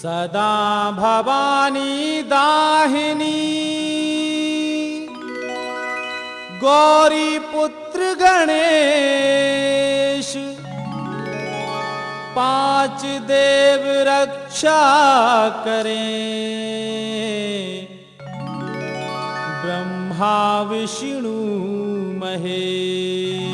सदा भवानी दाहिनी गौरी पुत्र गणेश, पांच देव रक्षा करें, ब्रह्मा विष्णु महेश।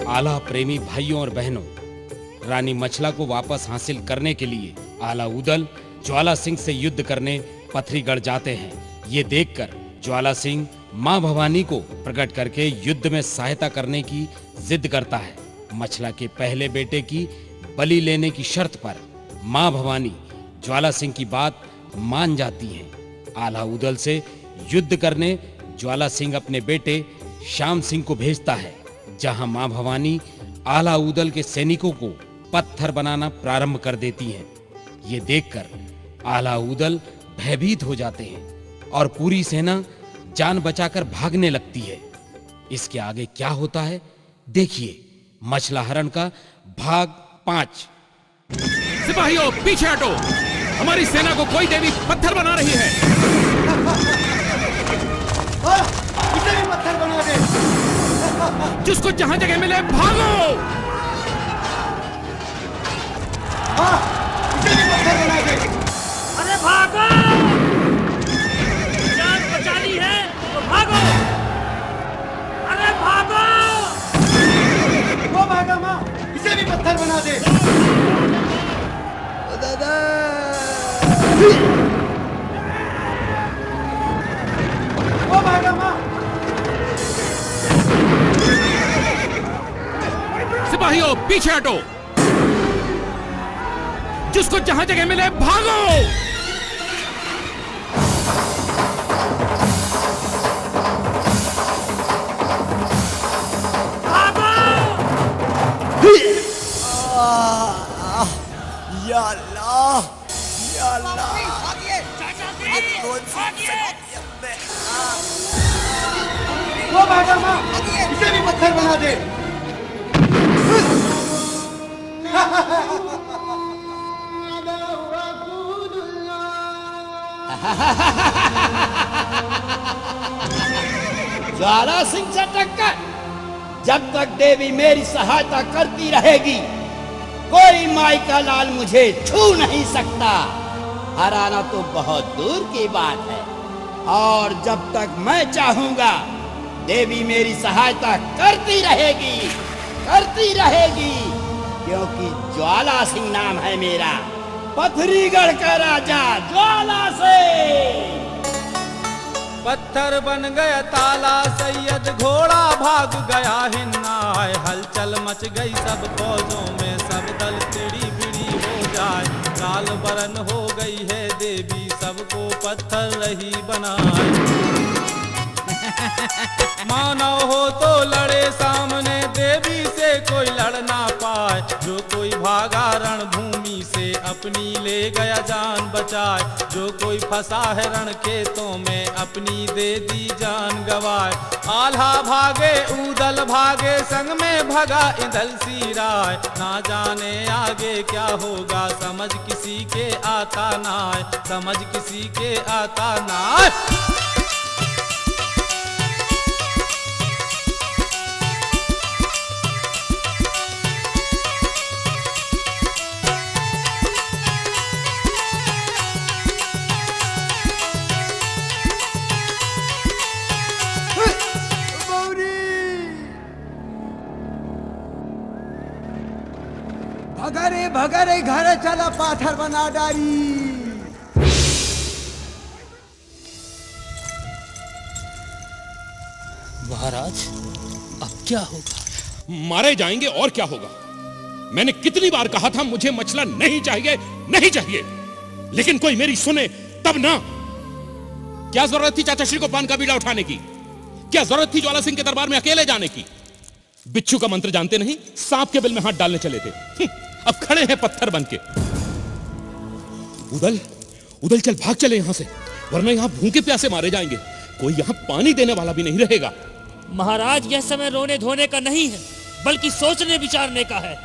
आला प्रेमी भाइयों और बहनों, रानी मछला को वापस हासिल करने के लिए आला उदल ज्वाला सिंह से युद्ध करने पथरीगढ़ जाते हैं। ये देखकर ज्वाला सिंह मां भवानी को प्रकट करके युद्ध में सहायता करने की जिद करता है। मछला के पहले बेटे की बलि लेने की शर्त पर मां भवानी ज्वाला सिंह की बात मान जाती हैं। आला उदल से युद्ध करने ज्वाला सिंह अपने बेटे श्याम सिंह को भेजता है, जहां मां भवानी आला उदल के सैनिकों को पत्थर बनाना प्रारंभ कर देती हैं। ये देखकर आला उदल भयभीत हो जाते हैं और पूरी सेना जान बचाकर भागने लगती है। इसके आगे क्या होता है देखिए, मछला हरण का भाग 5। सिपाहियों पीछे हटो, हमारी सेना को कोई देवी पत्थर बना रही है। इसे भी पत्थर बना दे। जिसको जहां जगह मिले भागो। इसे भी पत्थर बना दे। अरे भागो, जान बचानी है तो भागो। अरे भागो। वो भागा माँ, इसे भी पत्थर बना दे। दादा वो भागा माँ। सिपाहियों पीछे हटो, जिसको जहां जगह मिले भागो। या अल्लाह, या अल्लाह। वो भागा माँ, इसे भी पत्थर बना दे। ज्वाला सिंह से टक्कर। जब तक देवी मेरी सहायता करती रहेगी, कोई माई का लाल मुझे छू नहीं सकता। हराना तो बहुत दूर की बात है, और जब तक मैं चाहूंगा देवी मेरी सहायता करती रहेगी, क्योंकि ज्वाला सिंह नाम है मेरा, पथरीगढ़ का राजा ज्वाला सिंह। पत्थर बन गया ताला सैयद, घोड़ा भाग गया हिन्नाय, हलचल मच गई सब फौजों में, सब दल टेढ़ी बिड़ी हो जाए, काल बरन हो गई है देवी, सबको पत्थर रही बनाए। मानव हो तो लड़े सामने, देवी से कोई लड़ ना पाए, जो कोई भागा रणभूमि से, अपनी ले गया जान बचाए, जो कोई फंसा है रण खेतों में, अपनी दे दी जान गवाए। आल्हा भागे उदल भागे, संग में भगा इंदल सिराय, ना जाने आगे क्या होगा, समझ किसी के आता ना, समझ किसी के आता ना। भगरे घर चला पाथर बना डारी। महाराज अब क्या होगा? मारे जाएंगे और क्या होगा। मैंने कितनी बार कहा था मुझे मछला नहीं चाहिए, नहीं चाहिए, लेकिन कोई मेरी सुने तब ना। क्या जरूरत थी चाचा श्री को पान का बीड़ा उठाने की? क्या जरूरत थी ज्वाला सिंह के दरबार में अकेले जाने की? बिच्छू का मंत्र जानते नहीं, सांप के बिल में हाथ डालने चले थे। अब खड़े हैं पत्थर बनके। उदल, उदल चल भाग चले यहां से, वरना यहां भूखे प्यासे मारे जाएंगे। कोई यहां पानी देने वाला भी नहीं रहेगा। महाराज, यह समय रोने धोने का नहीं है, बल्कि सोचने विचारने का है।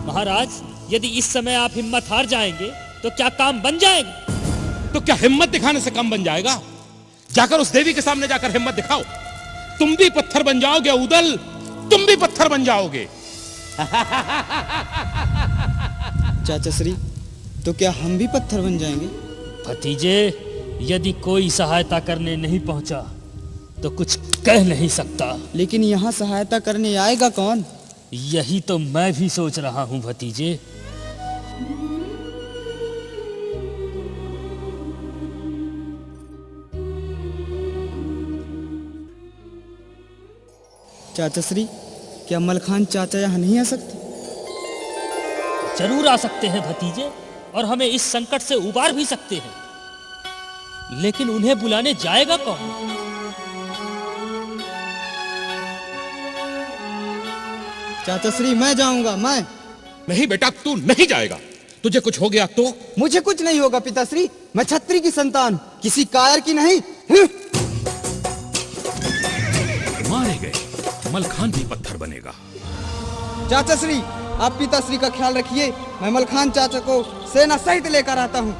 महाराज, यदि इस समय आप हिम्मत हार जाएंगे तो क्या काम बन जाएगा? तो क्या हिम्मत दिखाने से काम बन जाएगा? जाकर उस देवी के सामने जाकर हिम्मत दिखाओ। तुम भी पत्थर बन जाओगे उदल, तुम भी पत्थर बन जाओगे। चाचा श्री, तो क्या हम भी पत्थर बन जाएंगे? भतीजे, यदि कोई सहायता करने नहीं पहुंचा तो कुछ कह नहीं सकता। लेकिन यहाँ सहायता करने आएगा कौन? यही तो मैं भी सोच रहा हूं भतीजे। चाचा श्री, क्या मलखान चाचा यहाँ नहीं आ सकते? जरूर आ सकते हैं भतीजे, और हमें इस संकट से उबार भी सकते हैं। लेकिन उन्हें बुलाने जाएगा कौन? चाचा श्री, मैं जाऊंगा। मैं नहीं बेटा, तू नहीं जाएगा। तुझे कुछ हो गया तो? मुझे कुछ नहीं होगा पिताश्री, मैं छत्री की संतान, किसी कायर की नहीं। मारे गए, मलखान भी पत्थर बनेगा। चाचा श्री, आप पिताश्री का ख्याल रखिए, मैं मलखान चाचा को सेना सहित लेकर आता हूँ।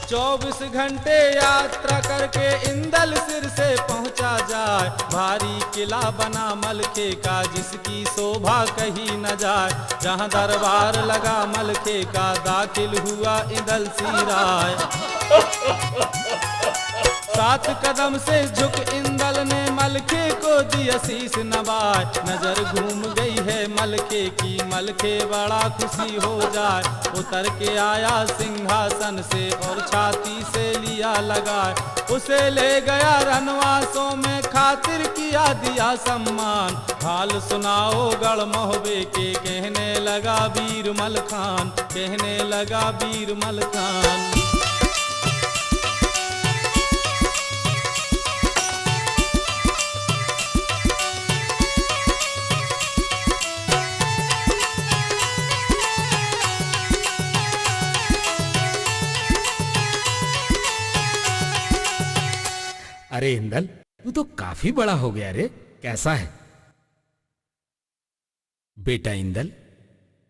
चौबीस घंटे यात्रा करके इंदल सिर से पहुंचा जाए। भारी किला बना मलखे का, जिसकी शोभा कही न जाए। जहां दरबार लगा मलखे का, दाखिल हुआ इंदल सिराय। 7 कदम से झुक इंदल ने मलखे को दिया शीश नवाए। नजर घूम गई है मलखे की, मलखे बड़ा खुशी हो जाए। उतर के आया सिंहासन से और छाती से लिया लगाए। उसे ले गया रनवासों में, खातिर किया दिया सम्मान। हाल सुनाओ गढ़ मोहबे के, कहने लगा वीर मलखान, कहने लगा वीर मलखान। अरे इंदल, तू तो काफी बड़ा हो गया रे। कैसा है बेटा इंदल?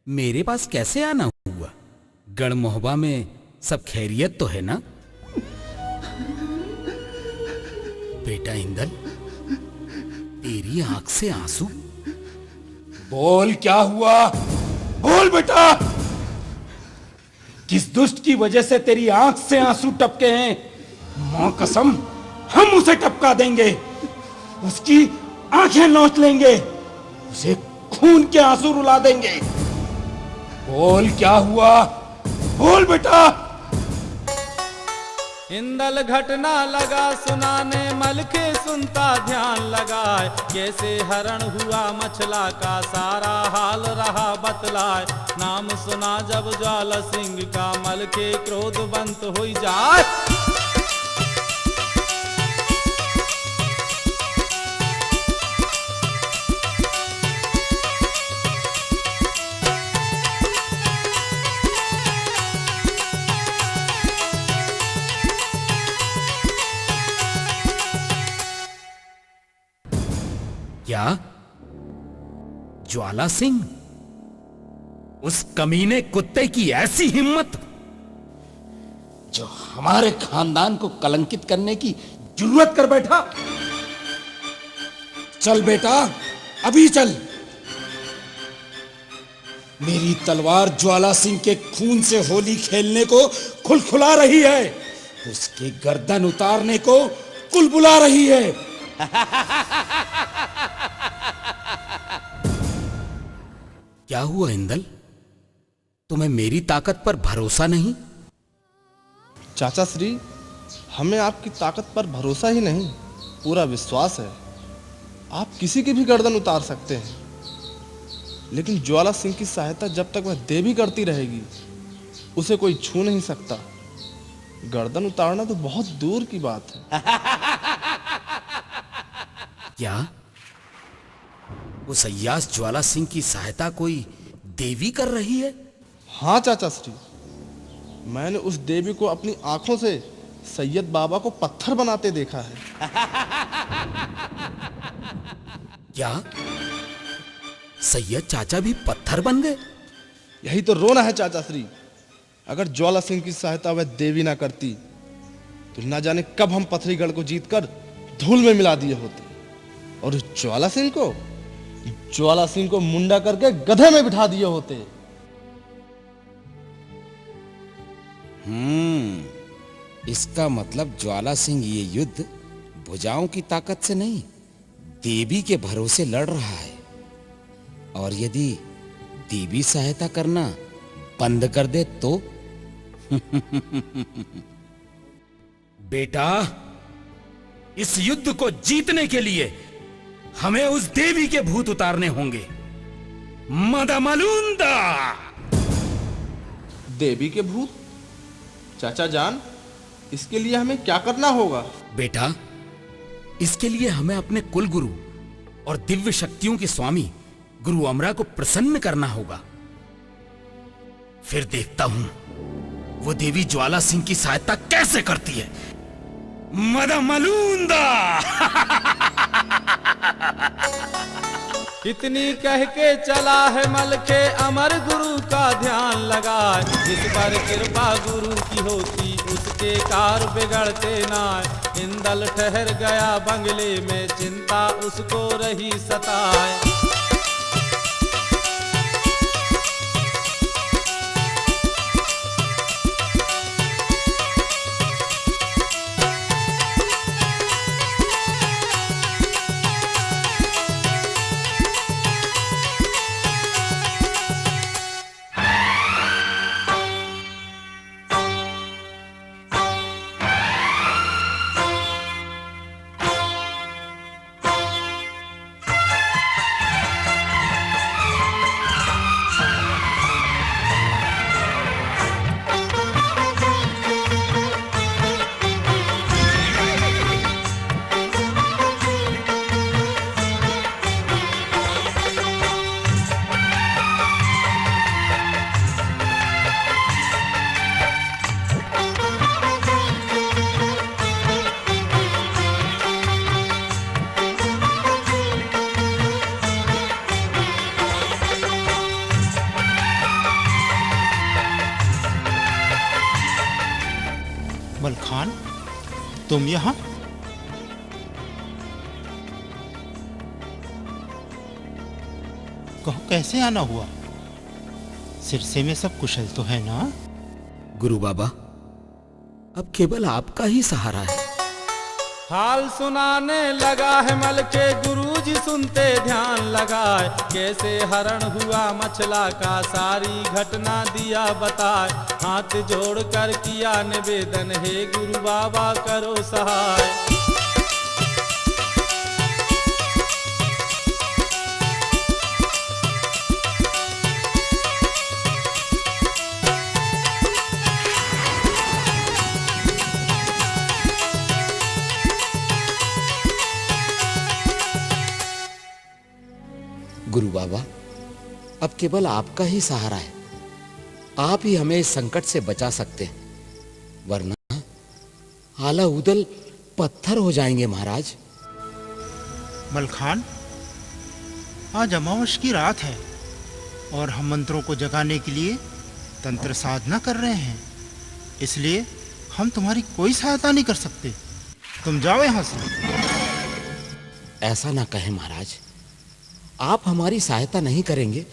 मेरे पास कैसे आना हुआ? गढ़ मोहबा में सब खैरियत तो है ना? बेटा इंदल, तेरी आंख से आंसू। बोल, क्या हुआ? बोल बेटा, किस दुष्ट की वजह से तेरी आंख से आंसू टपके हैं? मां कसम, हम उसे टपका देंगे, उसकी आंखें नोच लेंगे, उसे खून के आंसू रुला देंगे। बोल, क्या हुआ? बोल बेटा। इंदल घटना लगा सुनाने, मलखे सुनता ध्यान लगाए। कैसे हरण हुआ मछला का, सारा हाल रहा बतलाए। नाम सुना जब ज्वाला सिंह का, मलखे क्रोधवंत हो जाए। क्या ज्वाला सिंह, उस कमीने कुत्ते की ऐसी हिम्मत जो हमारे खानदान को कलंकित करने की जुर्रत कर बैठा। चल बेटा, अभी चल। मेरी तलवार ज्वाला सिंह के खून से होली खेलने को खुलखुला रही है, उसके गर्दन उतारने को कुलबुला रही है। क्या हुआ इंदल, तुम्हें मेरी ताकत पर भरोसा नहीं? चाचा श्री, हमें आपकी ताकत पर भरोसा ही नहीं, पूरा विश्वास है। आप किसी की भी गर्दन उतार सकते हैं, लेकिन ज्वाला सिंह की सहायता जब तक वह देवी करती रहेगी, उसे कोई छू नहीं सकता। गर्दन उतारना तो बहुत दूर की बात है। क्या वो सयास ज्वाला सिंह की सहायता कोई देवी कर रही है? हाँ चाचा श्री, मैंने उस देवी को अपनी आंखों से सैयद बाबा को पत्थर बनाते देखा है। क्या सैयद चाचा भी पत्थर बन गए? यही तो रोना है चाचा श्री। अगर ज्वाला सिंह की सहायता वह देवी ना करती तो ना जाने कब हम पथरीगढ़ को जीतकर धूल में मिला दिए होते, और उस ज्वाला सिंह को मुंडा करके गधे में बिठा दिए होते। इसका मतलब ज्वाला सिंह ये युद्ध भुजाओं की ताकत से नहीं, देवी के भरोसे लड़ रहा है। और यदि देवी सहायता करना बंद कर दे तो? बेटा, इस युद्ध को जीतने के लिए हमें उस देवी के भूत उतारने होंगे। मदामलूंदा देवी के भूत? चाचा जान, इसके लिए हमें क्या करना होगा? बेटा, इसके लिए हमें अपने कुल गुरु और दिव्य शक्तियों के स्वामी गुरु अमरा को प्रसन्न करना होगा। फिर देखता हूं वो देवी ज्वाला सिंह की सहायता कैसे करती है। मदामलूंदा। इतनी कह के चला है मल के अमर गुरु का ध्यान लगाए, जिस पर कृपा गुरु की होती उसके कार बिगड़ते ना। इंदल ठहर गया बंगले में, चिंता उसको रही सताए। मलखान, तुम यहाँ? कहो कैसे आना हुआ? सिरसे में सब कुशल तो है ना? गुरु बाबा, अब केवल आपका ही सहारा है। हाल सुनाने लगा है मल के, गुरुजी सुनते ध्यान लगाए। कैसे हरण हुआ मछला का सारी घटना दिया बताए। हाथ जोड़ कर किया निवेदन, हे गुरु बाबा करो सहाय। गुरु बाबा, अब केवल आपका ही सहारा है। आप ही हमें इस संकट से बचा सकते हैं, वरना आला उदल पत्थर हो जाएंगे महाराज। मलखान, आज अमावस की रात है और हम मंत्रों को जगाने के लिए तंत्र साधना कर रहे हैं, इसलिए हम तुम्हारी कोई सहायता नहीं कर सकते। तुम जाओ यहाँ से। ऐसा ना कहें महाराज, आप हमारी सहायता नहीं करेंगे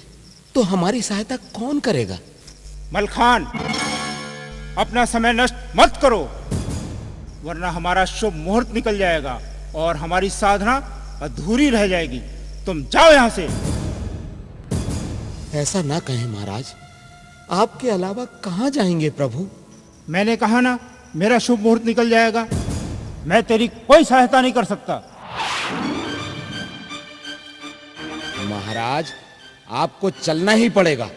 तो हमारी सहायता कौन करेगा? मलखान, अपना समय नष्ट मत करो, वरना हमारा शुभ मुहूर्त निकल जाएगा और हमारी साधना अधूरी रह जाएगी। तुम जाओ यहाँ से। ऐसा ना कहें महाराज, आपके अलावा कहाँ जाएंगे प्रभु? मैंने कहा ना, मेरा शुभ मुहूर्त निकल जाएगा। मैं तेरी कोई सहायता नहीं कर सकता। महाराज, आपको चलना ही पड़ेगा।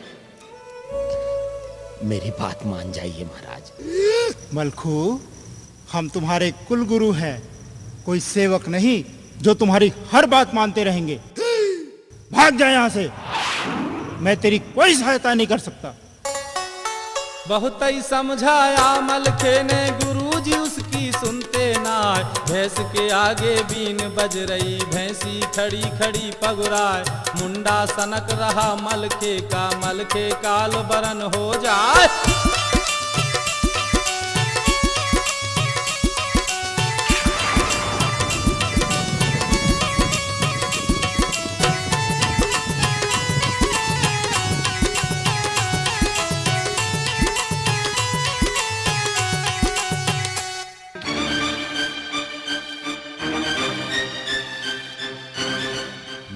मेरी बात मान जाइए महाराज। मलखू, हम तुम्हारे कुल गुरु हैं, कोई सेवक नहीं जो तुम्हारी हर बात मानते रहेंगे। भाग जा यहाँ से, मैं तेरी कोई सहायता नहीं कर सकता। बहुत ही समझाया मलखे ने, गुरुजी उसकी सुनते ना। भैंस के आगे बीन बज रही, भैंसी खड़ी खड़ी पगुराए। मुंडा सनक रहा मलखे का, मलखे काल बरन हो जाए।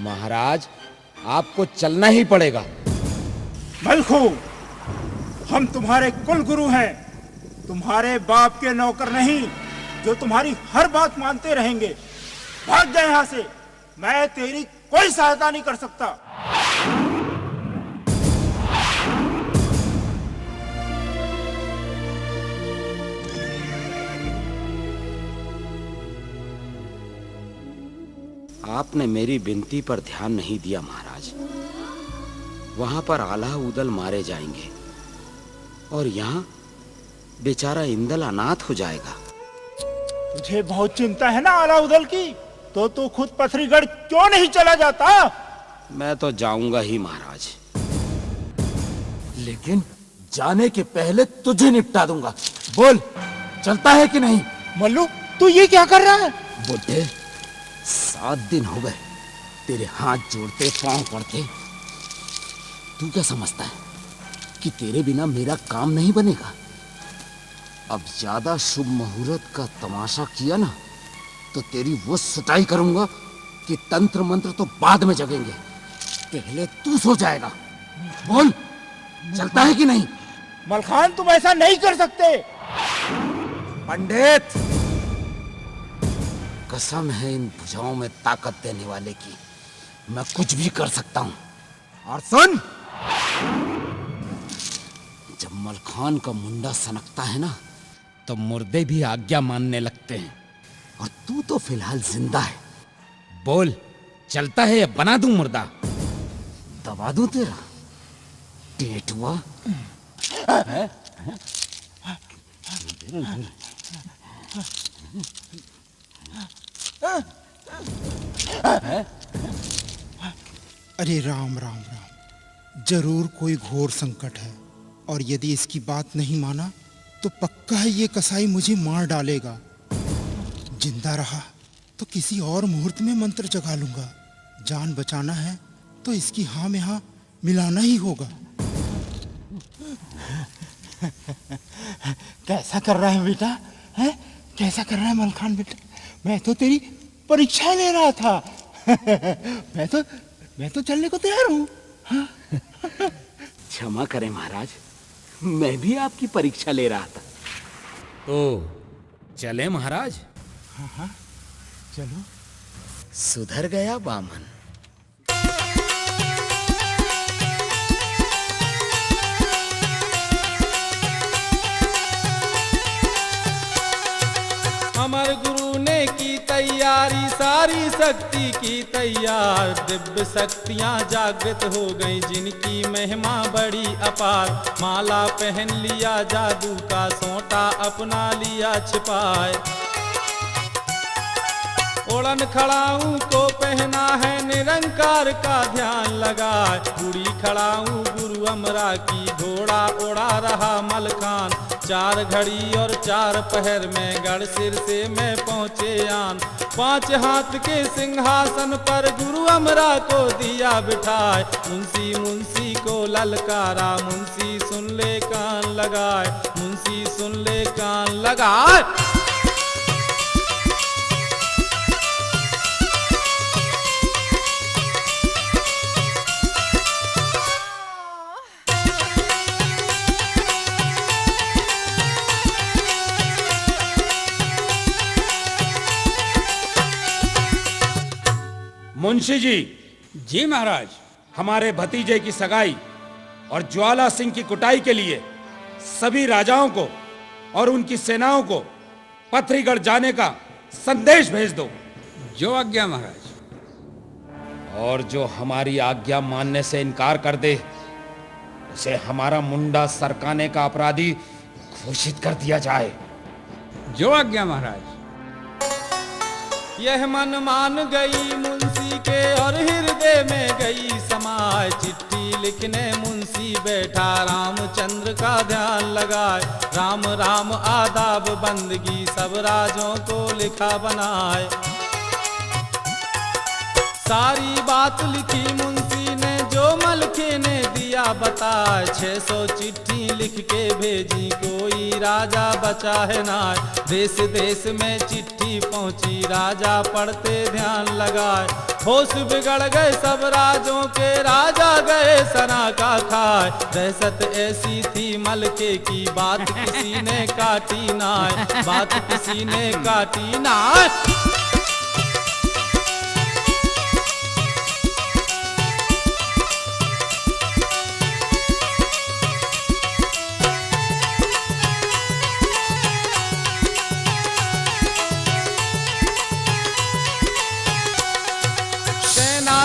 महाराज, आपको चलना ही पड़ेगा। मलखू, हम तुम्हारे कुल गुरु हैं, तुम्हारे बाप के नौकर नहीं जो तुम्हारी हर बात मानते रहेंगे। भाग जा यहाँ से, मैं तेरी कोई सहायता नहीं कर सकता। आपने मेरी विनती पर ध्यान नहीं दिया महाराज। वहां पर आला उदल मारे जाएंगे और यहाँ बेचारा इंदल अनाथ हो जाएगा। तुझे बहुत चिंता है ना आला उदल की, तो तू खुद पथरीगढ़ क्यों नहीं चला जाता? मैं तो जाऊंगा ही महाराज, लेकिन जाने के पहले तुझे निपटा दूंगा। बोल, चलता है कि नहीं? मल्लू, तू ये क्या कर रहा है? बुड्ढे, 7 दिन हो गए तेरे हाथ जोड़ते पांव पड़ते। तू क्या समझता है कि तेरे बिना मेरा काम नहीं बनेगा? अब ज्यादा शुभ मुहूर्त का तमाशा किया ना तो तेरी वो सुताई करूंगा कि तंत्र मंत्र तो बाद में जगेंगे, पहले तू सो जाएगा। बोल, चलता है कि नहीं? मलखान, तुम ऐसा नहीं कर सकते। पंडित, कसम है इन भुजाओं में ताकत देने वाले की, मैं कुछ भी कर सकता हूं। और सुन, जब मलखान का मुंडा सनकता है ना तो मुर्दे भी आज्ञा मानने लगते हैं, और तू तो फिलहाल जिंदा है। बोल, चलता है या बना दूं मुर्दा? दबा दूं तेरा पेटवा? अरे राम राम राम, जरूर कोई घोर संकट है, और यदि इसकी बात नहीं माना तो पक्का है ये कसाई मुझे मार डालेगा। जिंदा रहा तो किसी और मुहूर्त में मंत्र जगा लूंगा। जान बचाना है तो इसकी हाँ में हाँ मिलाना ही होगा। कैसा कर रहा है बेटा? हैं? कैसा कर रहा है मलखान बेटा? मैं तो तेरी परीक्षा ले रहा था। मैं तो चलने को तैयार हूँ। क्षमा करें महाराज, मैं भी आपकी परीक्षा ले रहा था। तो चले महाराज? हाँ, चलो। सुधर गया बामन। अमर गुरु ने की तैयारी, सारी शक्ति की तैयार। दिव्य शक्तियां जागृत हो गई, जिनकी महिमा बड़ी अपार। माला पहन लिया जादू का, सोंटा अपना लिया छिपाए। ओढ़न खड़ाऊ को पहना है निरंक सरकार का ध्यान लगाए। बूढ़ी खड़ाऊं गुरु अमरा की, घोड़ा उड़ा रहा मलखान। 4 घड़ी और 4 पहर में गढ़सिर से मैं पहुँचे आन। 5 हाथ के सिंहासन पर गुरु अमरा को दिया बिठाए। मुंशी मुंशी को ललकारा, मुंशी सुन ले कान लगाए, मुंशी सुन ले कान लगाए। मुंशी जी। जी महाराज। हमारे भतीजे की सगाई और ज्वाला सिंह की कुटाई के लिए सभी राजाओं को और उनकी सेनाओं को पथरीगढ़ जाने का संदेश भेज दो। जो आज्ञा महाराज। और जो हमारी आज्ञा मानने से इनकार कर दे उसे हमारा मुंडा सरकाने का अपराधी घोषित कर दिया जाए। जो आज्ञा महाराज। यह मन मान गई मुंशी के और हृदय में गई समाए। चिट्ठी लिखने मुंशी बैठा, रामचंद्र का ध्यान लगाए। राम राम आदाब बंदगी सब राजों को लिखा बनाए। सारी बात लिखी मुंशी ने जो मलखे ने दिया बताए। 600 चिट्ठी लिख के भेजी, कोई राजा बचा है ना। देश देश में चिट्ठी पहुंची, राजा पढ़ते ध्यान लगाए। होश बिगड़ गए सब राजों के, राजा गए सना का खाए। दहशत ऐसी थी मलके की, बात किसी ने काटी ना, बात किसी ने काटी ना।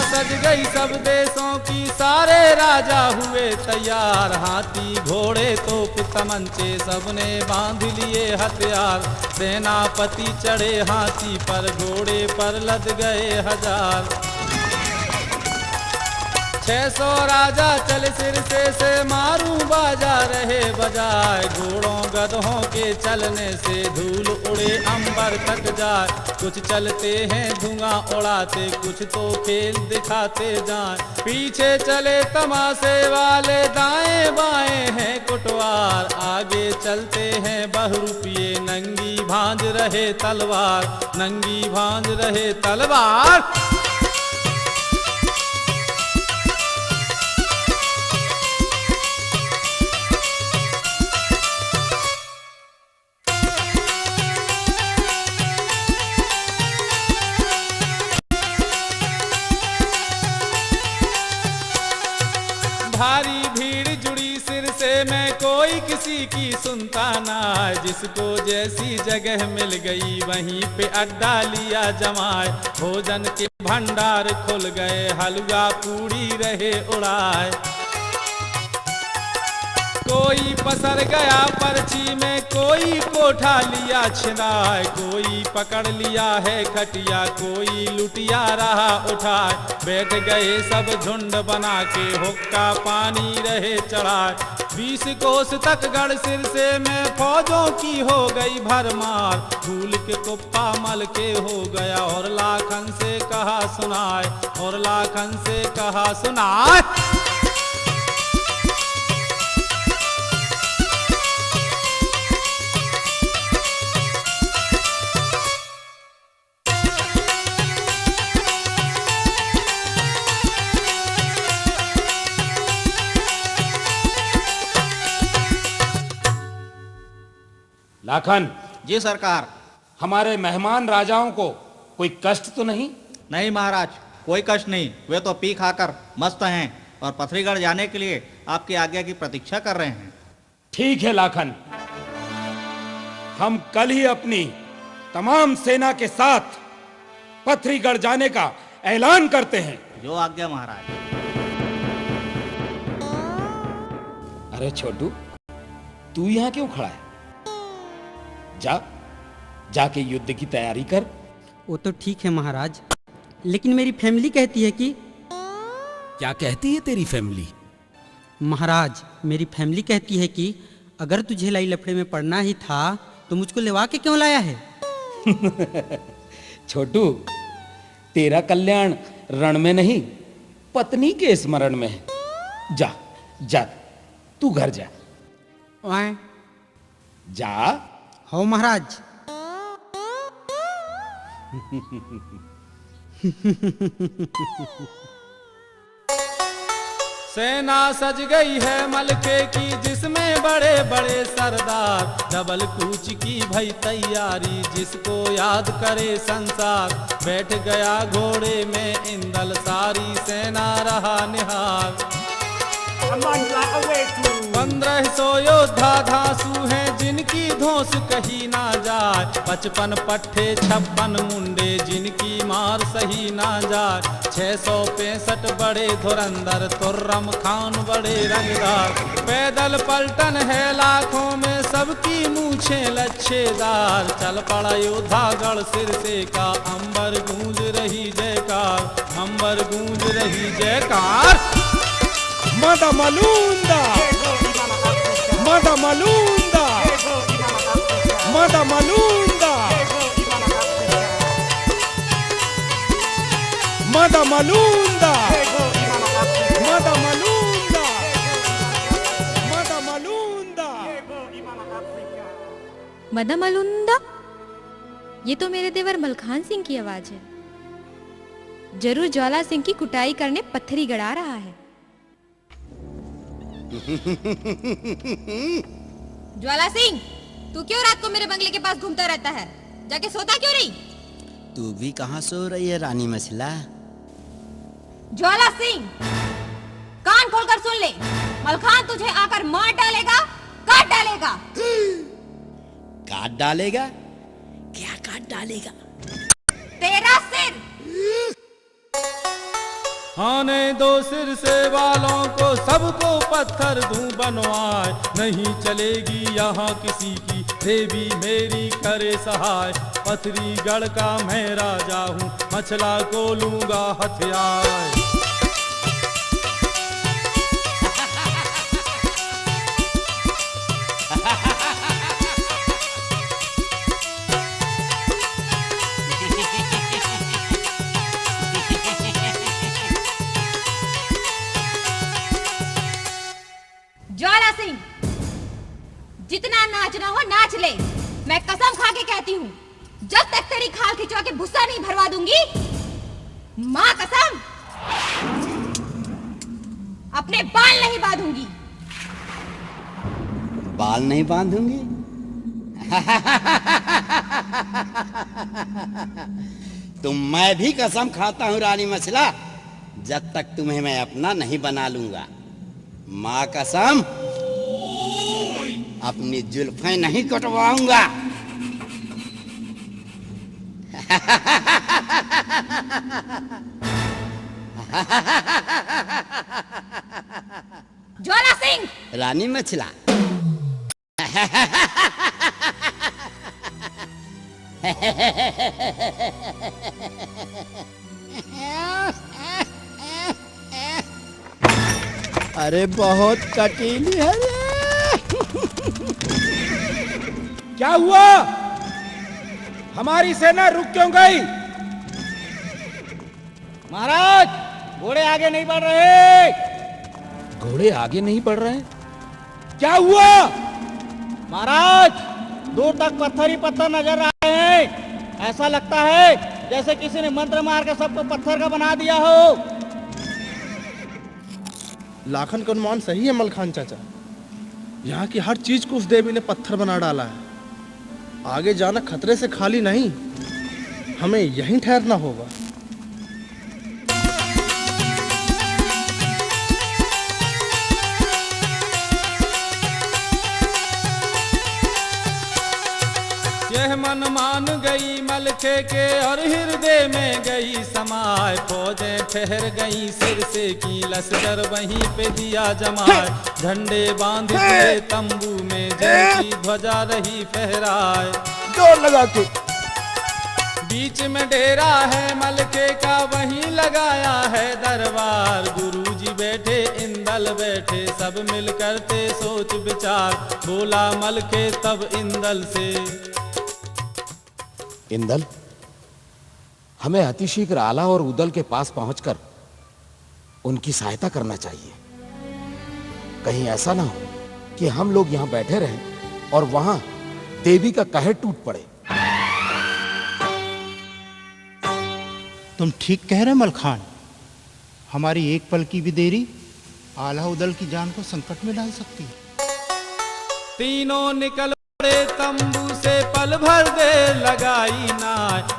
सज गई सब देशों की, सारे राजा हुए तैयार। हाथी घोड़े तोप तमंचे सबने बांध लिए हथियार। सेनापति चढ़े हाथी पर, घोड़े पर लद गए 1000। 600 राजा चले सिर से मारू बाजा रहे बजाए। घोड़ों गधों के चलने से धूल उड़े अंबर तक जाए। कुछ चलते हैं धुआं उड़ाते, कुछ तो खेल दिखाते जाए। पीछे चले तमाशे वाले, दाएं बाएं हैं कुटवार। आगे चलते हैं बहुरूपिये, नंगी भांज रहे तलवार, नंगी भांज रहे तलवार। भारी भीड़ जुड़ी सिर से, मैं कोई किसी की सुनता ना। जिसको जैसी जगह मिल गई वहीं पे अड्डा लिया जमाए। भोजन के भंडार खुल गए, हलवा पूड़ी रहे उड़ाए। कोई पसर गया पर्ची में, कोई कोठा लिया छिनाए। कोई पकड़ लिया है खटिया, कोई लुटिया रहा उठाए। बैठ गए सब झुंड बना के, हुक्का पानी रहे चढ़ाए। 20 कोस तक गढ़ सिर से में फौजों की हो गई भरमार। फूल के कुप्पा मल के हो गया, और लाखन से कहा सुनाए, और लाखन से कहा सुनाए। लाखन। जी सरकार। हमारे मेहमान राजाओं को कोई कष्ट तो नहीं? नहीं महाराज, कोई कष्ट नहीं। वे तो पी खाकर मस्त हैं और पथरीगढ़ जाने के लिए आपकी आज्ञा की प्रतीक्षा कर रहे हैं। ठीक है लाखन, हम कल ही अपनी तमाम सेना के साथ पथरीगढ़ जाने का ऐलान करते हैं। जो आज्ञा महाराज। अरे छोटू, तू यहाँ क्यों खड़ा है? जाके युद्ध की तैयारी कर। वो तो ठीक है महाराज, लेकिन मेरी फैमिली कहती है कि क्या कहती है तेरी फैमिली? महाराज, मेरी फैमिली कहती है कि अगर तुझे लाई लफड़े में पड़ना ही था तो मुझको लेवा के क्यों लाया है? छोटू, तेरा कल्याण रण में नहीं, पत्नी के स्मरण में है। जा जा, तू घर जा। जा। हो महाराज। सेना सज गई है मलके की जिसमें बड़े बड़े सरदार, डबल कूच की भई तैयारी जिसको याद करे संसार। बैठ गया घोड़े में इंदल सारी सेना रहा निहार। 1500 योद्धा धांसू हैं जिनकी धौंस कही ना जाए, 55 पट्टे 56 मुंडे जिनकी मार सही ना जाए। 665 बड़े धुरंधर तुर्रम खान बड़े रंगदार। पैदल पलटन है लाखों में सबकी मूछें लच्छेदार। चल पड़ा योद्धा गढ़ सिरसे का, अंबर गूंज रही जयकार, अंबर गूंज रही जयकार। Mada Malunda! Mada Malunda! Mada Malunda! Mada Malunda! Mada Malunda! Mada Malunda! मदा मलुंदा? ये तो मेरे देवर मलखान सिंह की आवाज है। जरूर ज्वाला सिंह की कुटाई करने पत्थरी गड़ा रहा है। ज्वाला सिंह, तू क्यों रात को मेरे बंगले के पास घूमता रहता है? जाके सोता क्यों नहीं? तू भी कहाँ सो रही है रानी मछला? ज्वाला सिंह, कान खोलकर सुन ले, मलखान तुझे आकर मार डालेगा, काट डालेगा। काट डालेगा? क्या काट डालेगा? तेरा सिर। आने दो सिर से वालों को, सबको पत्थर दूं बनवाए। नहीं चलेगी यहाँ किसी की, देवी मेरी करे सहाय। पथरी गढ़ का मैं राजा हूँ, मछला को लूंगा हथियार। ज्वाला सिंह, जितना नाचना हो नाच ले। मैं कसम खा के कहती हूँ, जब तक तेरी खाल खिंचवा के भुस्सा नहीं भरवा दूंगी, माँ कसम, अपने बाल नहीं बांधूंगी। बाल नहीं बांधूंगी? तो मैं भी कसम खाता हूँ रानी मछला, जब तक तुम्हें मैं अपना नहीं बना लूंगा। माँ कसम, अपनी जुल्फें नहीं कटवाऊंगा। ज्वाला सिंह। रानी मछला। अरे बहुत कटीली है रे। क्या हुआ? हमारी सेना रुक क्यों गई? महाराज, घोड़े आगे नहीं बढ़ रहे। घोड़े आगे नहीं बढ़ रहे? क्या हुआ? महाराज, दूर तक पत्थर ही पत्थर नजर आ रहे हैं। ऐसा लगता है जैसे किसी ने मंत्र मार के सबको पत्थर का बना दिया हो। लाखन का अनुमान सही है मलखान चाचा, यहाँ की हर चीज को उस देवी ने पत्थर बना डाला है। आगे जाना खतरे से खाली नहीं, हमें यहीं ठहरना होगा। यह मन मान गई मलखे के और हृदय में गई समाए। फौजें ठहर गई सिर से की, लश्कर वहीं पे दिया जमाए। झंडे बांध दिए तंबू में, जय की ध्वजा रही फहराए। जोर लगा के बीच में डेरा है मलके का, वहीं लगाया है दरबार। गुरुजी बैठे इंदल बैठे, सब मिल करते सोच विचार। बोला मलके तब इंदल से, इंदल, हमें अतिशीघ्र आला और उदल के पास पहुंचकर उनकी सहायता करना चाहिए। कहीं ऐसा ना हो कि हम लोग यहां बैठे रहें और वहां देवी का कहर टूट पड़े। तुम ठीक कह रहे मलखान। हमारी एक पल की भी देरी आला उदल की जान को संकट में डाल सकती है। तीनों निकल पड़े तंबू से, पल भर देर लगाई ना।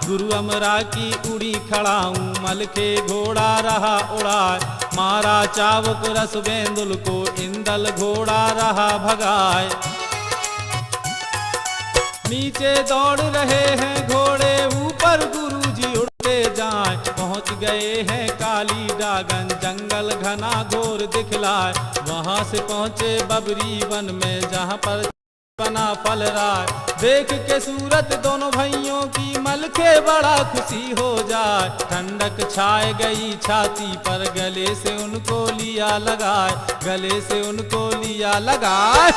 गुरु अमरा की उड़ी खड़ाऊं, मलके घोड़ा रहा उड़ाए। मारा चावक रस बेंदुल को, इंदल घोड़ा रहा भगाए। नीचे दौड़ रहे हैं घोड़े, ऊपर गुरुजी उड़ते जाए। पहुंच गए हैं काली डागन, जंगल घना घोर दिखलाए। वहां से पहुंचे बबरी वन में, जहां पर बना फल राय। देख के सूरत दोनों भाइयों की, मलके बड़ा खुशी हो जाए। ठंडक छाए गई छाती पर, गले से उनको लिया लगाए, गले से उनको लिया लगाए।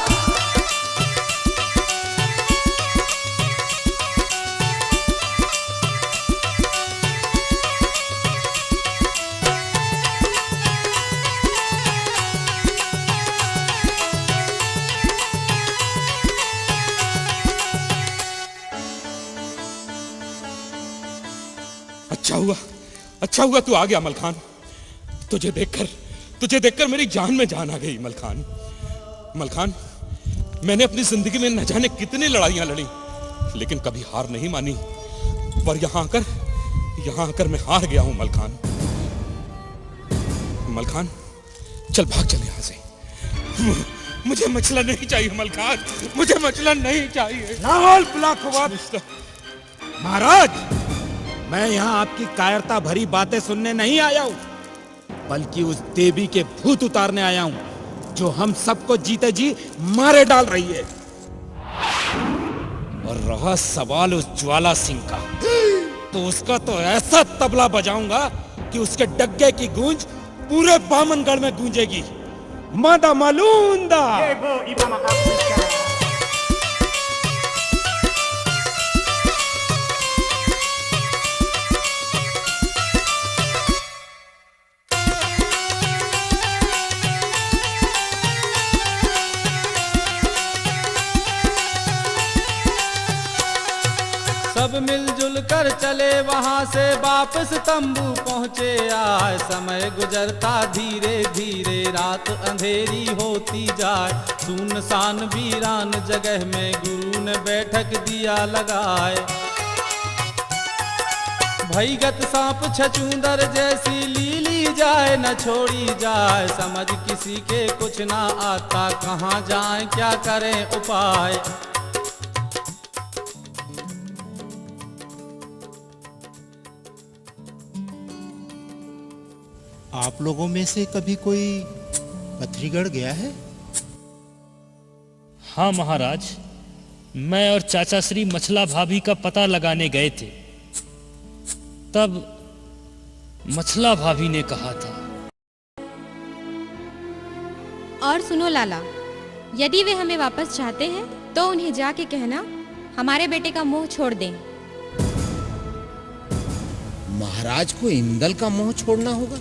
अच्छा हुआ तू आ गया मलखान। तुझे देखकर मेरी जान में जान आ गई मलखान। मलखान, मैंने अपनी जिंदगी में न जाने कितनी लड़ाइयां लड़ी, लेकिन कभी हार नहीं मानी। पर यहां आकर मैं हार गया हूं मलखान। मलखान, चल भाग चल यहां से। मुझे मछला नहीं चाहिए मलखान, मुझे मछला नहीं चाहिए। लाहौल ब्लाखवाद। महाराज, मैं यहाँ आपकी कायरता भरी बातें सुनने नहीं आया हूँ, बल्कि उस देवी के भूत उतारने आया हूँ जो हम सबको जीते जी मारे डाल रही है। और रहा सवाल उस ज्वाला सिंह का, तो उसका तो ऐसा तबला बजाऊंगा कि उसके डग्गे की गूंज पूरे बामनगढ़ में गूंजेगी। मादा मालूंदा। सब मिलजुल कर चले वहां से, वापस तंबू पहुंचे आए। समय गुजरता धीरे धीरे, रात अंधेरी होती जाए। सुनसान वीरान जगह में गुरु ने बैठक दिया लगाए। भईगत सांप छचूंदर जैसी लीली जाए न छोड़ी जाए। समझ किसी के कुछ ना आता, कहाँ जाए क्या करें उपाय। आप लोगों में से कभी कोई पथरीगढ़ गया है? हाँ महाराज, मैं और चाचा श्री मछला भाभी का पता लगाने गए थे। तब मछला भाभी ने कहा था। और सुनो लाला, यदि वे हमें वापस चाहते हैं तो उन्हें जाके कहना हमारे बेटे का मोह छोड़ दें। महाराज को इंदल का मोह छोड़ना होगा?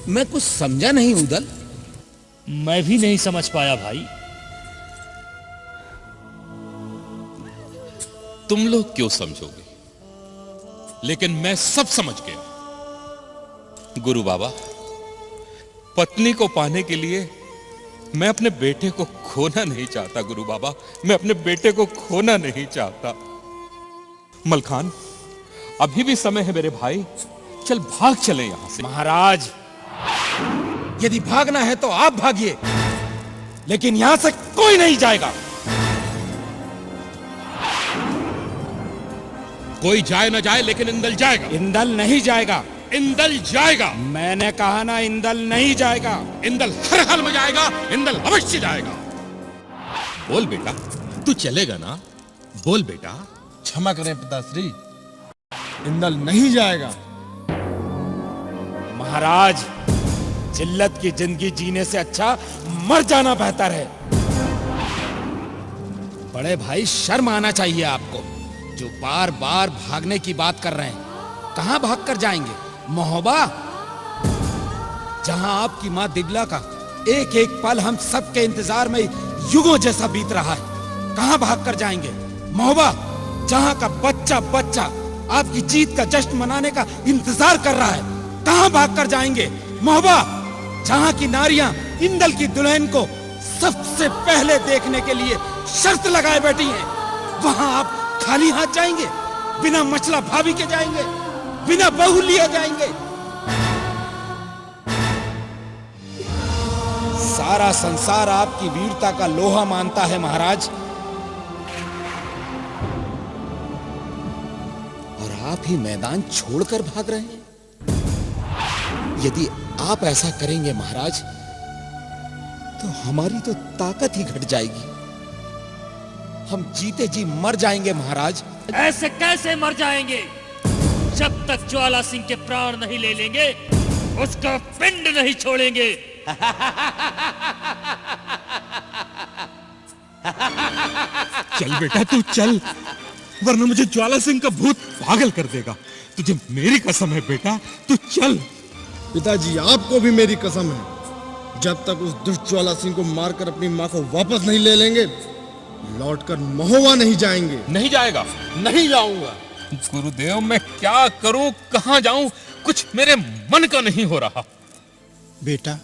मैं कुछ समझा नहीं उदल। मैं भी नहीं समझ पाया भाई। तुम लोग क्यों समझोगे, लेकिन मैं सब समझ गया। गुरु बाबा, पत्नी को पाने के लिए मैं अपने बेटे को खोना नहीं चाहता। गुरु बाबा, मैं अपने बेटे को खोना नहीं चाहता। मलखान, अभी भी समय है मेरे भाई, चल भाग चले यहां से। महाराज, यदि भागना है तो आप भागिए, लेकिन यहां से कोई नहीं जाएगा। कोई जाए ना जाए, लेकिन इंदल जाएगा। इंदल नहीं जाएगा। इंदल जाएगा। मैंने कहा ना, इंदल नहीं जाएगा। इंदल हर हाल में जाएगा। इंदल अवश्य जाएगा। बोल बेटा, तू चलेगा ना? बोल बेटा। क्षमा करें पिताश्री, इंदल नहीं जाएगा। महाराज, जिल्लत की जिंदगी जीने से अच्छा मर जाना बेहतर है। बड़े भाई, शर्म आना चाहिए आपको, जो बार बार भागने की बात कर रहे हैं। कहां भाग कर जाएंगे? महोबा, जहां आपकी मां दिगला का एक एक पल हम सबके इंतजार में युगों जैसा बीत रहा है, कहां भाग कर जाएंगे? महोबा, जहां का बच्चा बच्चा आपकी जीत का जश्न मनाने का इंतजार कर रहा है, कहां भाग कर जाएंगे? महोबा, जहां की नारियां इंदल की दुल्हन को सबसे पहले देखने के लिए शर्त लगाए बैठी हैं, वहां आप खाली हाथ जाएंगे? बिना मछला भाभी के जाएंगे? बिना बहू लिए जाएंगे? सारा संसार आपकी वीरता का लोहा मानता है महाराज, और आप ही मैदान छोड़कर भाग रहे हैं। यदि आप ऐसा करेंगे महाराज, तो हमारी तो ताकत ही घट जाएगी। हम जीते जी मर जाएंगे महाराज। ऐसे कैसे मर जाएंगे? जब तक ज्वाला सिंह के प्राण नहीं ले लेंगे, उसका पिंड नहीं छोड़ेंगे। चल बेटा, तू चल, वरना मुझे ज्वाला सिंह का भूत पागल कर देगा। तुझे मेरी कसम है बेटा, तू चल। पिताजी, आपको भी मेरी कसम है, जब तक उस दुष्ट ज्वाला सिंह को मारकर अपनी मां को वापस नहीं ले लेंगे, लौटकर महोबा नहीं जाएंगे। नहीं जाएगा? नहीं जाऊंगा। गुरुदेव, मैं क्या करूं, कहां जाऊं, कुछ मेरे मन का नहीं हो रहा। बेटा,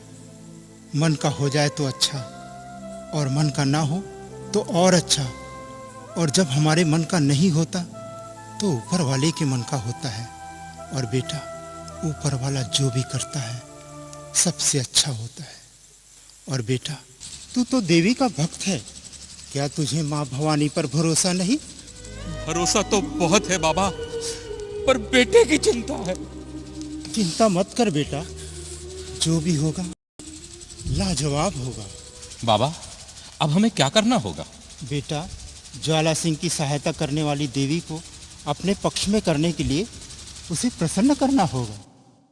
मन का हो जाए तो अच्छा, और मन का ना हो तो और अच्छा। और जब हमारे मन का नहीं होता तो ऊपर वाले के मन का होता है। और बेटा, ऊपर वाला जो भी करता है सबसे अच्छा होता है। और बेटा, तू तो देवी का भक्त है, क्या तुझे माँ भवानी पर भरोसा नहीं? भरोसा तो बहुत है बाबा, पर बेटे की चिंता है। चिंता मत कर बेटा, जो भी होगा लाजवाब होगा। बाबा, अब हमें क्या करना होगा? बेटा, ज्वाला सिंह की सहायता करने वाली देवी को अपने पक्ष में करने के लिए उसे प्रसन्न करना होगा।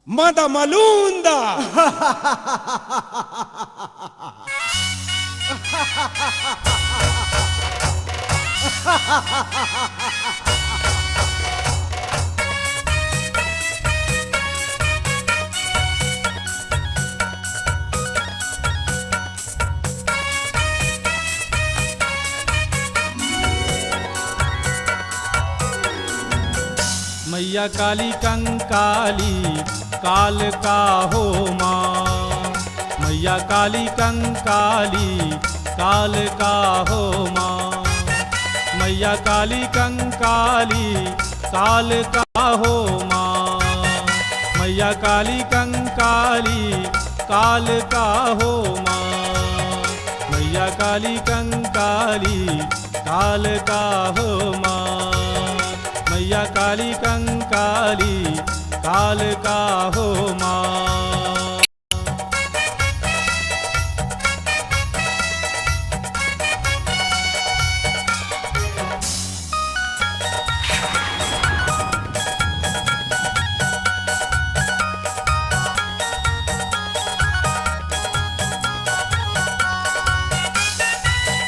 मादा मालूंदा। मैया काली कंकाली काल का हो माँ, मैया काली कंकाली काल का हो माँ, मैया काली कंकाली काल का हो माँ, मैया काली कंकाली काल का हो माँ, मैया काली कंकाली काल का हो माँ, मैया काली कंकाली काल का हो माँ।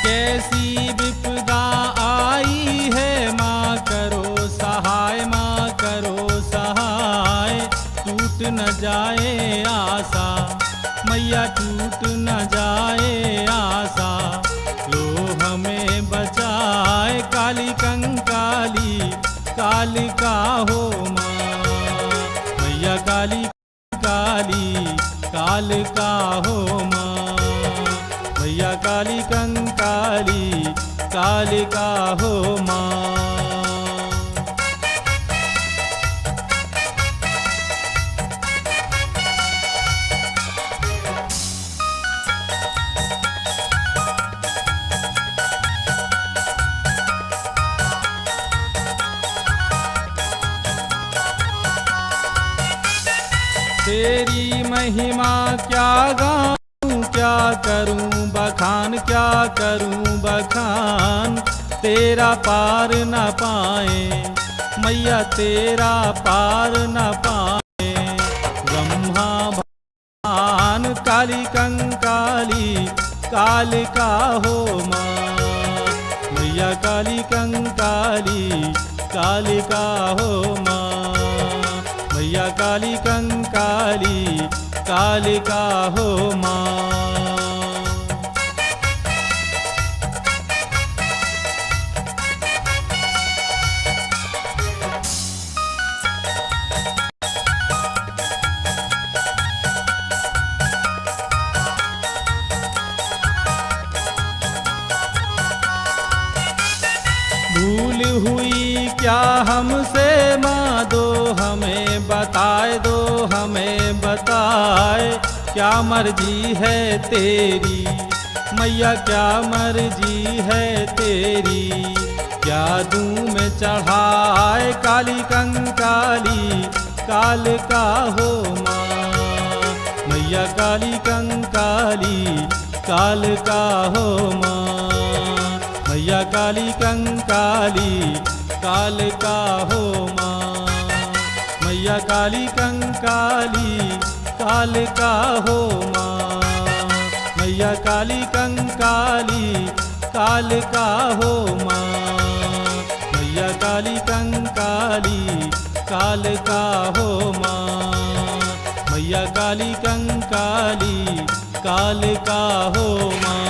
कैसी विपदा आई है माँ, करो सहाय, माँ करो सहाय, टूट न जाए आशा, मैया टूट न जाए आशा, लो हमें बचाए, काली कंकाली काली का हो माँ, मैया काली काली काल का हो माँ, मैया काली कंकाली काल का हो माँ। तेरी महिमा क्या गाऊं, क्या करूं बखान, क्या करूं बखान, तेरा पार न पाए मैया तेरा पार न पाए। ब्रह्मा भगवान काली कंकाली कालिका हो माँ, मैया काली कंकाली कालिका हो माँ, मैया काली कंकाली कालिका हो माँ। भूल हुई क्या हमसे माँ, दो हमें बताए, दो हमें बताए, क्या मर्जी है तेरी मैया, क्या मर्जी है तेरी। क्या दूँ में चढ़ाए काली कंकाली कालिका हो माँ, मैया काली कंकाली कालिका हो माँ, मैया काली कंकाली कालिका हो माँ, मैया काली कंकाली कालिका हो माँ, मैया काली कंकाली कालिका हो माँ, मैया काली कंकाली कालिका हो माँ, मैया काली कंकाली कालिका हो माँ।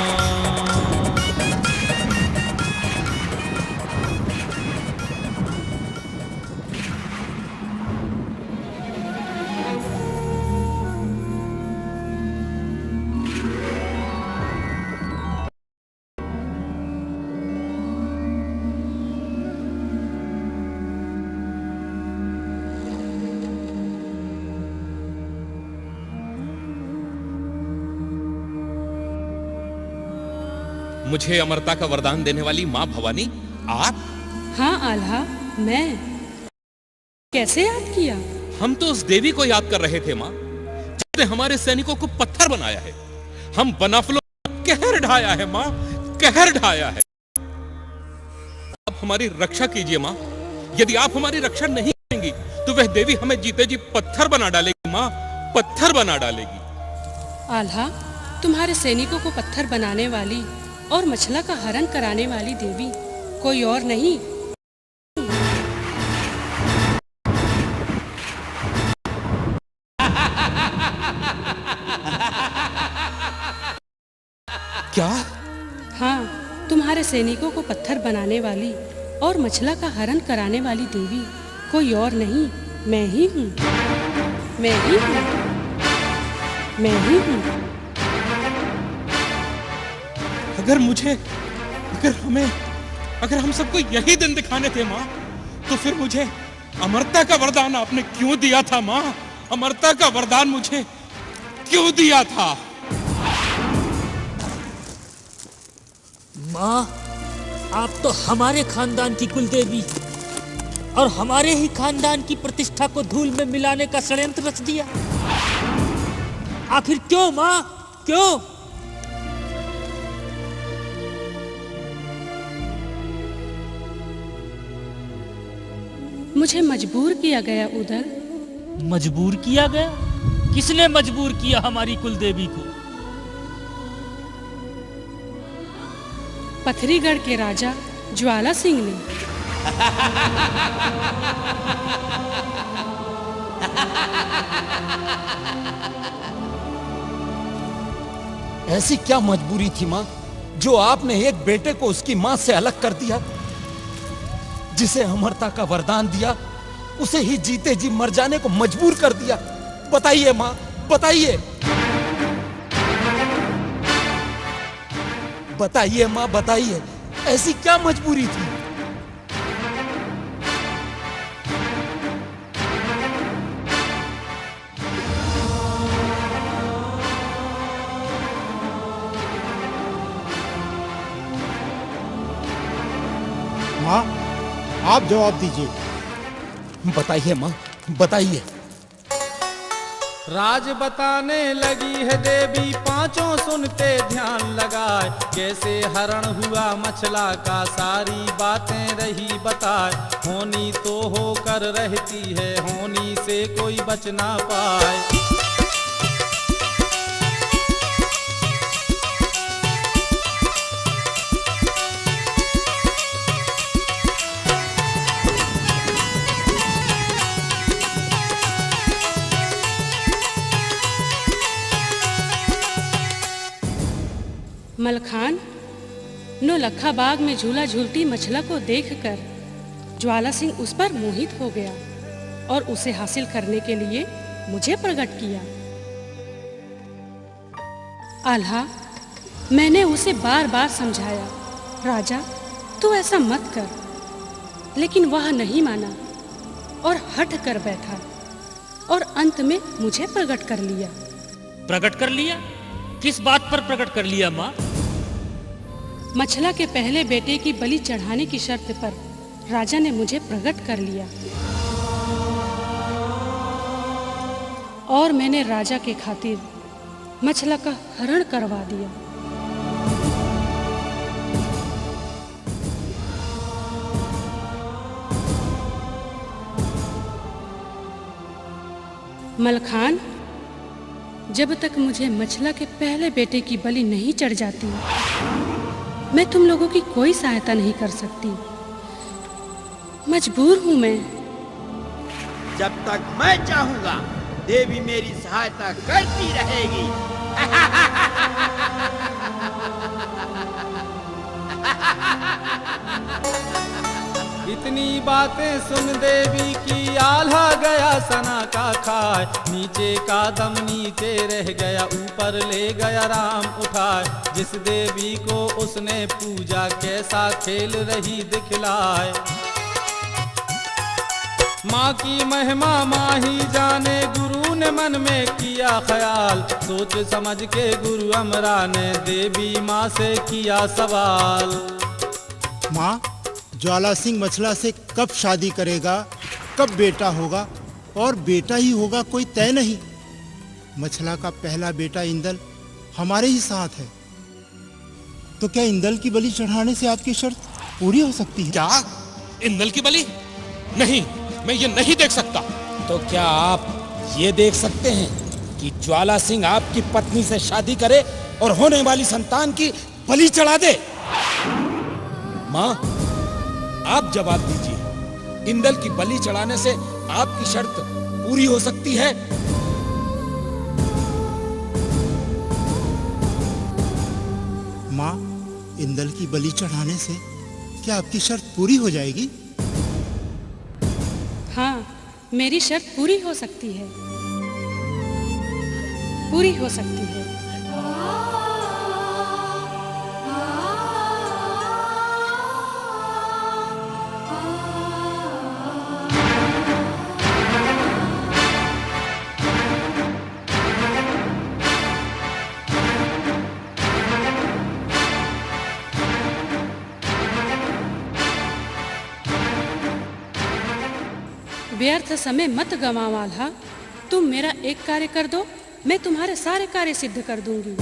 मुझे अमरता का वरदान देने वाली माँ भवानी आप? हाँ आल्हा, मैं। कैसे याद किया? हम तो उस देवी को याद कर रहे थे माँ, जिसने हमारे सैनिकों को पत्थर बनाया है। हम बनाफलों कहर ढाया है माँ, कहर ढाया है। आप हमारी रक्षा कीजिए माँ। यदि आप हमारी रक्षा नहीं करेंगी तो वह देवी हमें जीते जी पत्थर बना डालेगी माँ, पत्थर बना डालेगी। आल्हा, तुम्हारे सैनिकों को पत्थर बनाने वाली और मछला का हरण कराने वाली देवी कोई और नहीं। क्या? हाँ, तुम्हारे सैनिकों को पत्थर बनाने वाली और मछला का हरण कराने वाली देवी कोई और नहीं, मैं ही हूँ, मैं ही हूँ, मैं ही हूँ। अगर हम सबको यही दिन दिखाने थे माँ, तो फिर मुझे अमरता का वरदान आपने क्यों दिया था माँ? अमरता का वरदान मुझे क्यों दिया था? माँ, आप तो हमारे खानदान की कुलदेवी और हमारे ही खानदान की प्रतिष्ठा को धूल में मिलाने का षड्यंत्र रच दिया। आखिर क्यों माँ, क्यों? मुझे मजबूर किया गया उदल। मजबूर किया गया? किसने मजबूर किया हमारी कुलदेवी को? पथरीगढ़ के राजा ज्वाला सिंह ने। ऐसी क्या मजबूरी थी माँ, जो आपने एक बेटे को उसकी माँ से अलग कर दिया? जिसे अमरता का वरदान दिया, उसे ही जीते जी मर जाने को मजबूर कर दिया। बताइए माँ, बताइए, बताइए माँ, बताइए, ऐसी क्या मजबूरी थी? माँ, आप जवाब दीजिए। बताइए माँ, बताइए। राज बताने लगी है देवी, पांचों सुनते ध्यान लगाए। कैसे हरण हुआ मछला का, सारी बातें रही बताए, होनी तो होकर रहती है, होनी से कोई बच ना पाए। मलखान, नौलखा बाग में झूला झूलती मछला को देखकर ज्वाला सिंह उस पर मोहित हो गया और उसे हासिल करने के लिए मुझे प्रकट किया। आल्हा, मैंने उसे बार बार समझाया, राजा तू ऐसा मत कर, लेकिन वह नहीं माना और हट कर बैठा और अंत में मुझे प्रकट कर लिया। प्रकट कर लिया? किस बात पर प्रकट कर लिया माँ? मछला के पहले बेटे की बलि चढ़ाने की शर्त पर राजा ने मुझे प्रकट कर लिया और मैंने राजा के खातिर मछला का हरण करवा दिया। मलखान, जब तक मुझे मछला के पहले बेटे की बलि नहीं चढ़ जाती, मैं तुम लोगों की कोई सहायता नहीं कर सकती। मजबूर हूं मैं। जब तक मैं चाहूंगा देवी मेरी सहायता करती रहेगी। इतनी बातें सुन देवी की आल्हा गया सना का खाए, नीचे का दम नीचे रह गया, ऊपर ले गया राम उठाए। जिस देवी को उसने पूजा कैसा खेल रही दिखलाए। माँ की महिमा माँ ही जाने, गुरु ने मन में किया ख्याल, सोच समझ के गुरु अमरा ने देवी माँ से किया सवाल। माँ, ज्वाला सिंह मछला से कब शादी करेगा, कब बेटा होगा, और बेटा ही होगा कोई तय नहीं। मछला का पहला बेटा इंदल हमारे ही साथ है, तो क्या इंदल की बलि चढ़ाने से आपकी शर्त पूरी हो सकती है? क्या इंदल की बलि? नहीं, मैं ये नहीं देख सकता। तो क्या आप ये देख सकते हैं कि ज्वाला सिंह आपकी पत्नी से शादी करे और होने वाली संतान की बलि चढ़ा दे? माँ, आप जवाब दीजिए, इंदल की बलि चढ़ाने से आपकी शर्त पूरी हो सकती है? माँ, इंदल की बलि चढ़ाने से क्या आपकी शर्त पूरी हो जाएगी? हाँ, मेरी शर्त पूरी हो सकती है, पूरी हो सकती है। व्यर्थ समय मत गवाओ आल्हा, तुम मेरा एक कार्य कर दो, मैं तुम्हारे सारे कार्य सिद्ध कर दूंगी।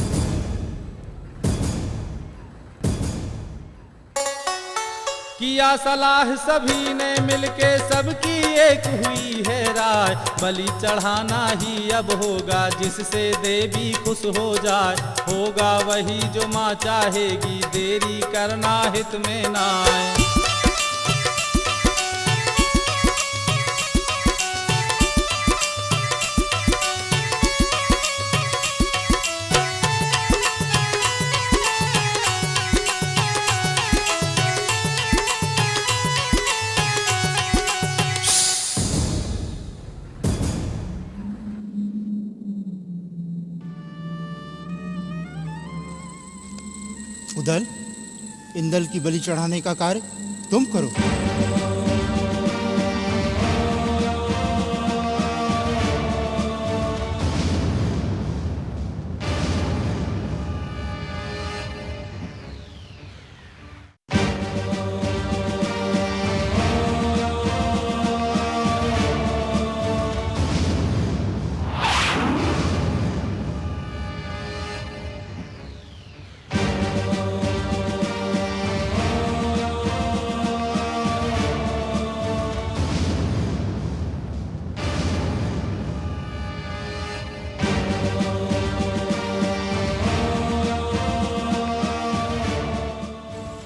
किया सलाह सभी ने मिलके, सबकी एक हुई है राय, बलि चढ़ाना ही अब होगा, जिससे देवी खुश हो जाए। होगा वही जो माँ चाहेगी, देरी करना हित में ना आए। उदल, इंदल की बलि चढ़ाने का कार्य तुम करो।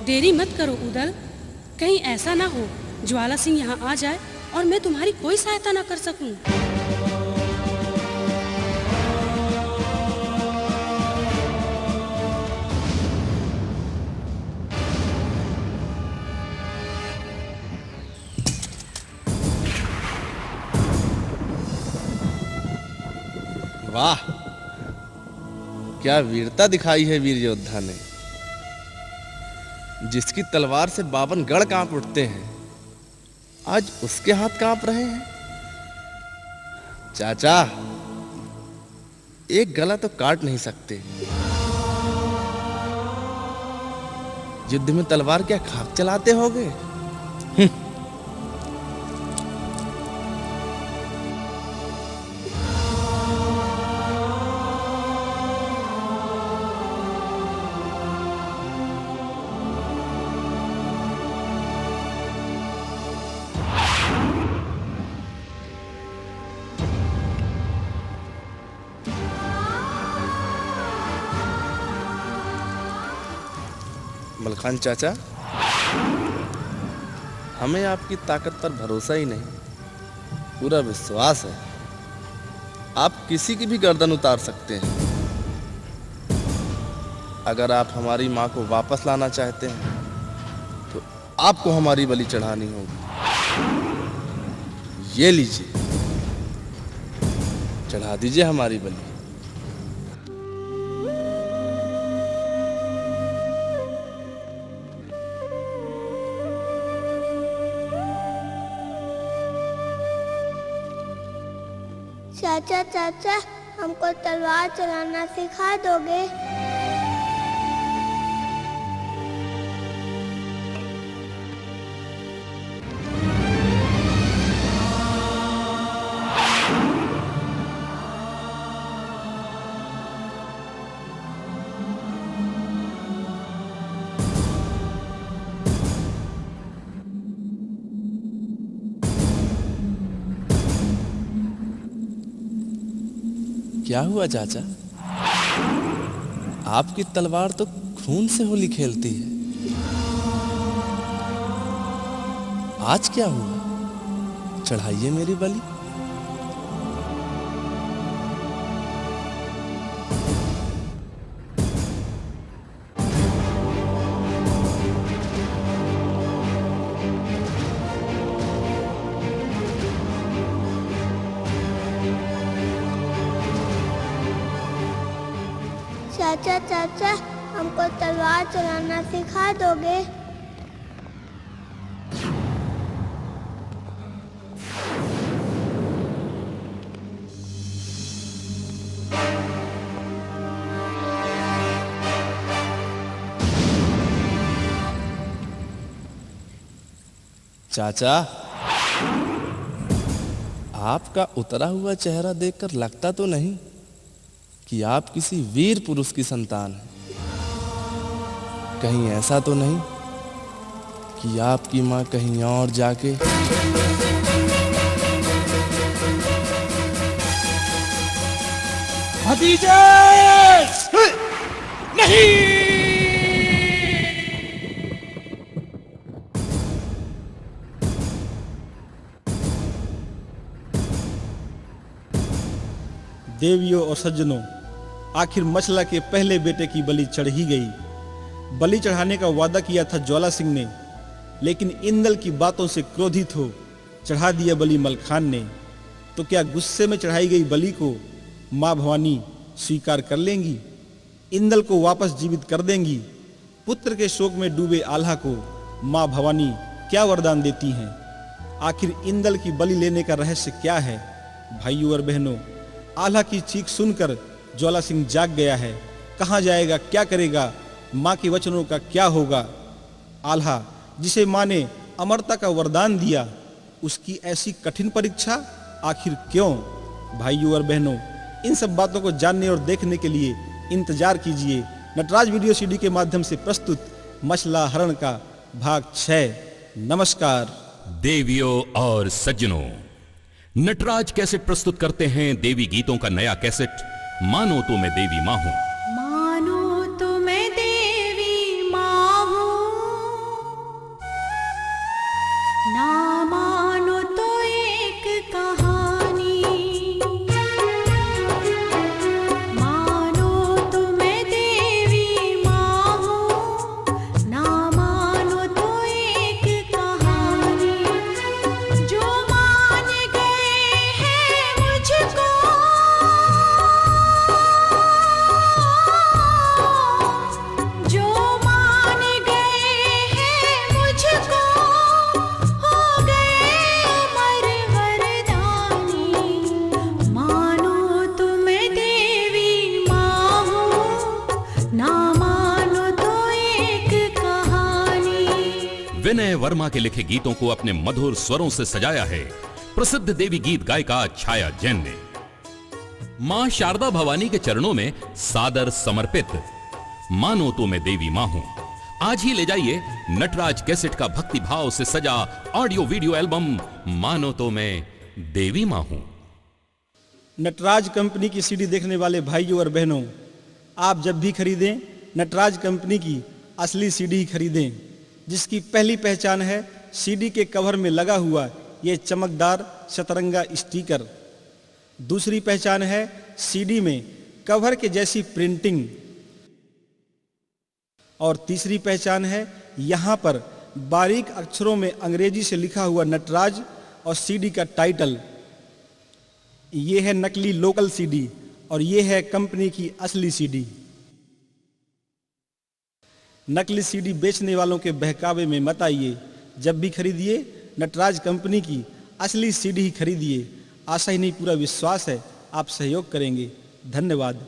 देरी मत करो उदल, कहीं ऐसा ना हो ज्वाला सिंह यहाँ आ जाए और मैं तुम्हारी कोई सहायता ना कर सकूं। वाह, क्या वीरता दिखाई है वीर योद्धा ने। जिसकी तलवार से 52 गढ़ कांप उठते हैं, आज उसके हाथ कांप रहे हैं। चाचा, एक गला तो काट नहीं सकते, युद्ध में तलवार क्या खाक चलाते होगे? मलखान चाचा, हमें आपकी ताकत पर भरोसा ही नहीं, पूरा विश्वास है। आप किसी की भी गर्दन उतार सकते हैं। अगर आप हमारी माँ को वापस लाना चाहते हैं तो आपको हमारी बलि चढ़ानी होगी। ये लीजिए, चढ़ा दीजिए हमारी बलि। चाचा चाचा, हमको तलवार चलाना सिखा दोगे? क्या हुआ चाचा? आपकी तलवार तो खून से होली खेलती है। आज क्या हुआ? चढ़ाइए मेरी बलि। चाचा चाचा, हमको तलवार चलाना सिखा दोगे? चाचा, आपका उतरा हुआ चेहरा देखकर लगता तो नहीं कि आप किसी वीर पुरुष की संतान हैं। कहीं ऐसा तो नहीं कि आपकी मां कहीं और जाके भतीजे नहीं। देवियों और सज्जनों, आखिर मछला के पहले बेटे की बलि चढ़ ही गई। बलि चढ़ाने का वादा किया था ज्वाला सिंह ने, लेकिन इंदल की बातों से क्रोधित हो चढ़ा दिया बलि मलखान ने। तो क्या गुस्से में चढ़ाई गई बलि को माँ भवानी स्वीकार कर लेंगी? इंदल को वापस जीवित कर देंगी? पुत्र के शोक में डूबे आल्हा को माँ भवानी क्या वरदान देती हैं? आखिर इंदल की बलि लेने का रहस्य क्या है? भाइयों और बहनों, आल्हा की चीख सुनकर ज्वाला सिंह जाग गया है। कहाँ जाएगा, क्या करेगा, माँ के वचनों का क्या होगा? आल्हा जिसे माँ ने अमरता का वरदान दिया, उसकी ऐसी कठिन परीक्षा आखिर क्यों? भाइयों और बहनों, इन सब बातों को जानने और देखने के लिए इंतजार कीजिए नटराज वीडियो सीडी के माध्यम से प्रस्तुत मछला हरण का भाग 6। नमस्कार। देवियों और सज्जनों, नटराज कैसेट प्रस्तुत करते हैं देवी गीतों का नया कैसेट मानो तो मैं देवी मां हूं। मानो तो मैं देवी मां हूं, विनय वर्मा के लिखे गीतों को अपने मधुर स्वरों से सजाया है प्रसिद्ध देवी गीत गायिका छाया जैन ने। मां शारदा भवानी के चरणों में सादर समर्पित मानो तो मैं देवी मां हूं। आज ही ले जाइए नटराज कैसेट का भक्ति भाव से सजा ऑडियो वीडियो एल्बम मानो तो मैं देवी मां हूं। नटराज कंपनी की सीडी देखने वाले भाइयों और बहनों, आप जब भी खरीदें नटराज कंपनी की असली सीडी ही खरीदें, जिसकी पहली पहचान है सीडी के कवर में लगा हुआ ये चमकदार सतरंगा स्टिकर। दूसरी पहचान है सीडी में कवर के जैसी प्रिंटिंग। और तीसरी पहचान है यहाँ पर बारीक अक्षरों में अंग्रेजी से लिखा हुआ नटराज और सीडी का टाइटल। ये है नकली लोकल सीडी और ये है कंपनी की असली सीडी। नकली सीडी बेचने वालों के बहकावे में मत आइए। जब भी खरीदिए नटराज कंपनी की असली सीडी ही खरीदिए। आशा ही नहीं पूरा विश्वास है आप सहयोग करेंगे। धन्यवाद।